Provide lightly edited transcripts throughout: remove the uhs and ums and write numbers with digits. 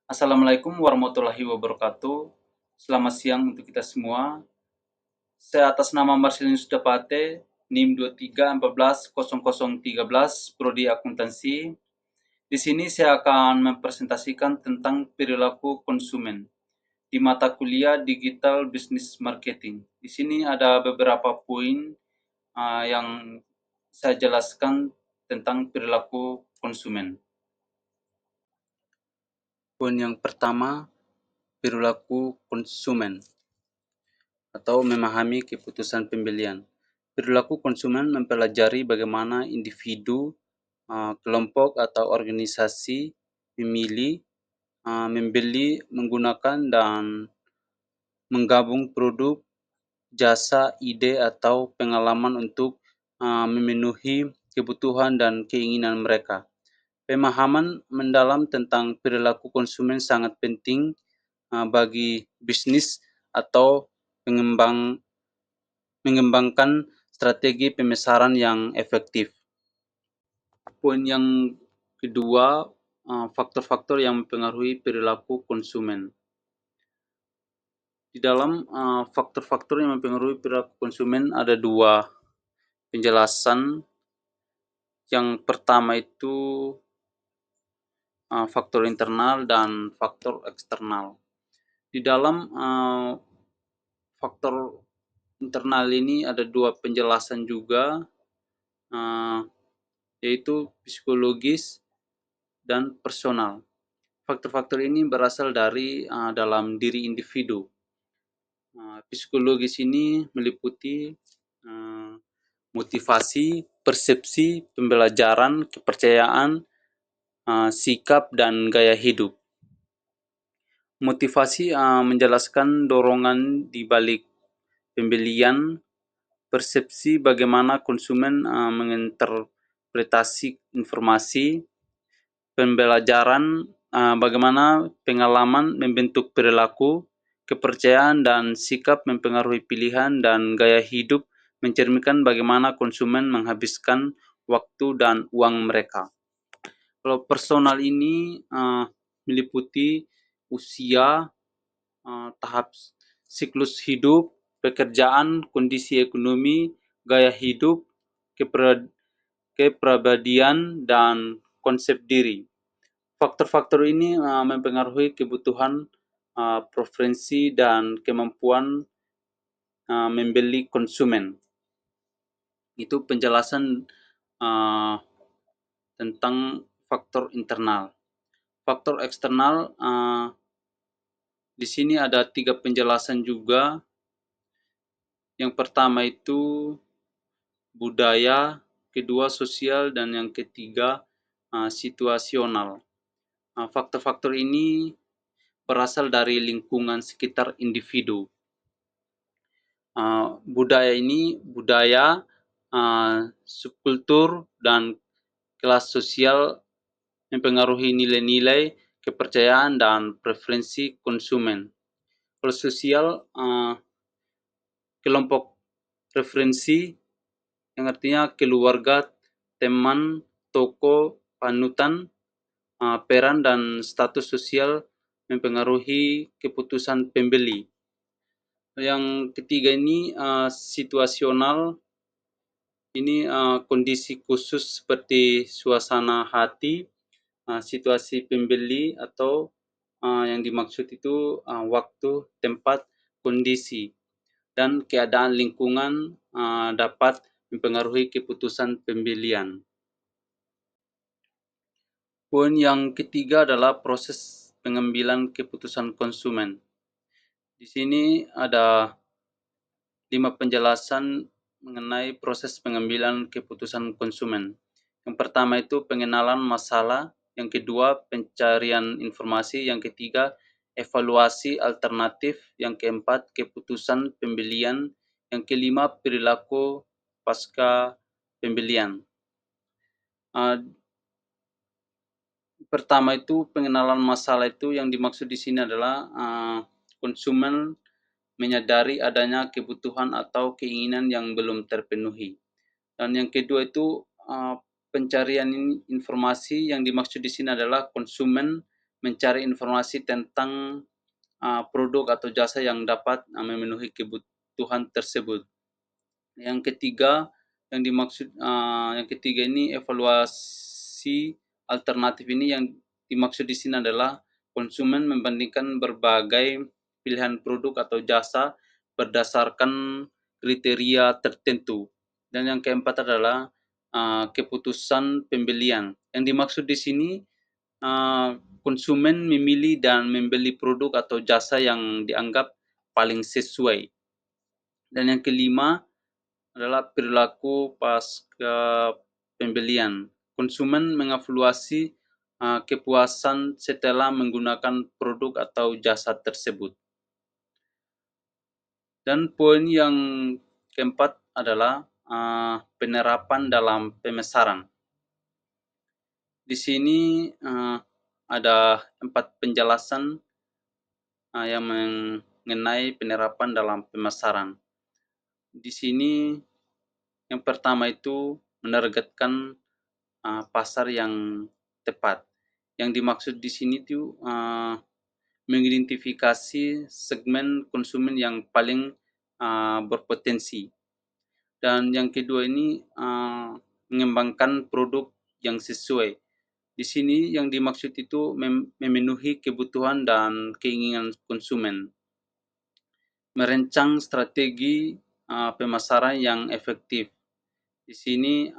Assalamualaikum warahmatullahi wabarakatuh. Selamat siang untuk kita semua. Saya atas nama Marcelinus Dapate, NIM 23140013, Prodi Akuntansi. Di sini saya akan mempresentasikan tentang perilaku konsumen di mata kuliah Digital Business Marketing. Di sini ada beberapa poin yang saya jelaskan tentang perilaku konsumen. Poin yang pertama, perilaku konsumen atau memahami keputusan pembelian. Perilaku konsumen mempelajari bagaimana individu, kelompok atau organisasi memilih, membeli, menggunakan dan menggabung produk, jasa, ide atau pengalaman untuk memenuhi kebutuhan dan keinginan mereka. Pemahaman mendalam tentang perilaku konsumen sangat penting bagi bisnis atau mengembangkan strategi pemasaran yang efektif. Poin yang kedua, faktor-faktor yang mempengaruhi perilaku konsumen. Di dalam faktor-faktor yang mempengaruhi perilaku konsumen ada dua penjelasan. Yang pertama itu faktor internal dan faktor eksternal. Di dalam faktor internal ini ada dua penjelasan juga, yaitu psikologis dan personal. Faktor-faktor ini berasal dari dalam diri individu. Psikologis ini meliputi motivasi, persepsi, pembelajaran, kepercayaan, sikap, dan gaya hidup. Motivasi menjelaskan dorongan di balik pembelian, persepsi bagaimana konsumen menginterpretasi informasi, pembelajaran bagaimana pengalaman membentuk perilaku, kepercayaan dan sikap mempengaruhi pilihan, dan gaya hidup mencerminkan bagaimana konsumen menghabiskan waktu dan uang mereka. Kalau personal ini meliputi usia, tahap siklus hidup, pekerjaan, kondisi ekonomi, gaya hidup, kepribadian, dan konsep diri. Faktor-faktor ini mempengaruhi kebutuhan, preferensi, dan kemampuan membeli konsumen. Itu penjelasan tentang faktor internal. Faktor eksternal, di sini ada 3 penjelasan juga. Yang pertama itu budaya, kedua sosial, dan yang ketiga situasional. Faktor-faktor ini berasal dari lingkungan sekitar individu. Budaya ini subkultur dan kelas sosial mempengaruhi nilai-nilai, kepercayaan, dan preferensi konsumen. Kalau sosial, kelompok referensi yang artinya keluarga, teman, toko, panutan, peran dan status sosial mempengaruhi keputusan pembeli. Yang ketiga ini situasional. Ini kondisi khusus seperti suasana hati, situasi pembeli, atau yang dimaksud itu waktu, tempat, kondisi, dan keadaan lingkungan dapat mempengaruhi keputusan pembelian. Poin yang ketiga adalah proses pengambilan keputusan konsumen. Di sini ada 5 penjelasan mengenai proses pengambilan keputusan konsumen. Yang pertama itu pengenalan masalah, yang kedua pencarian informasi, yang ketiga evaluasi alternatif, yang keempat keputusan pembelian, yang kelima perilaku pasca pembelian. Pertama itu pengenalan masalah, itu yang dimaksud di sini adalah konsumen menyadari adanya kebutuhan atau keinginan yang belum terpenuhi. Dan yang kedua itu pencarian informasi, yang dimaksud di sini adalah konsumen mencari informasi tentang produk atau jasa yang dapat memenuhi kebutuhan tersebut. Yang ketiga, yang ketiga ini evaluasi alternatif ini yang dimaksud di sini adalah konsumen membandingkan berbagai pilihan produk atau jasa berdasarkan kriteria tertentu. Dan yang keempat adalah keputusan pembelian. Yang dimaksud di sini konsumen memilih dan membeli produk atau jasa yang dianggap paling sesuai. Dan yang kelima adalah perilaku pasca pembelian. Konsumen mengevaluasi kepuasan setelah menggunakan produk atau jasa tersebut. Dan poin yang keempat adalah penerapan dalam pemasaran. Di sini ada 4 penjelasan yang mengenai penerapan dalam pemasaran. Di sini yang pertama itu menargetkan pasar yang tepat. Yang dimaksud di sini itu mengidentifikasi segmen konsumen yang paling berpotensi. Dan yang kedua ini mengembangkan produk yang sesuai. Di sini yang dimaksud itu memenuhi kebutuhan dan keinginan konsumen. Merancang strategi pemasaran yang efektif. Di sini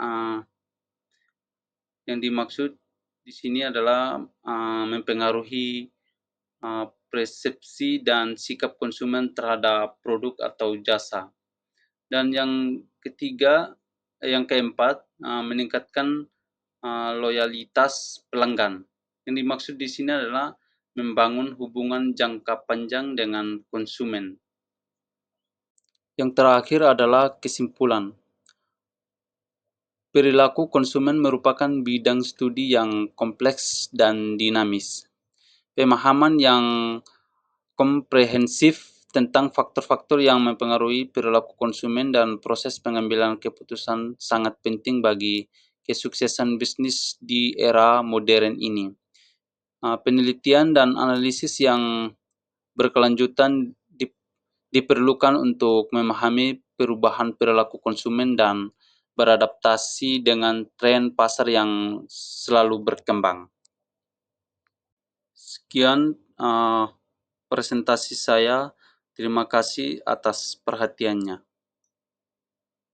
yang dimaksud di sini adalah mempengaruhi persepsi dan sikap konsumen terhadap produk atau jasa. Dan yang ketiga, yang keempat, meningkatkan loyalitas pelanggan. Yang dimaksud di sini adalah membangun hubungan jangka panjang dengan konsumen. Yang terakhir adalah kesimpulan. Perilaku konsumen merupakan bidang studi yang kompleks dan dinamis. Pemahaman yang komprehensif tentang faktor-faktor yang mempengaruhi perilaku konsumen dan proses pengambilan keputusan sangat penting bagi kesuksesan bisnis di era modern ini. Penelitian dan analisis yang berkelanjutan diperlukan untuk memahami perubahan perilaku konsumen dan beradaptasi dengan tren pasar yang selalu berkembang. Sekian presentasi saya. Terima kasih atas perhatiannya.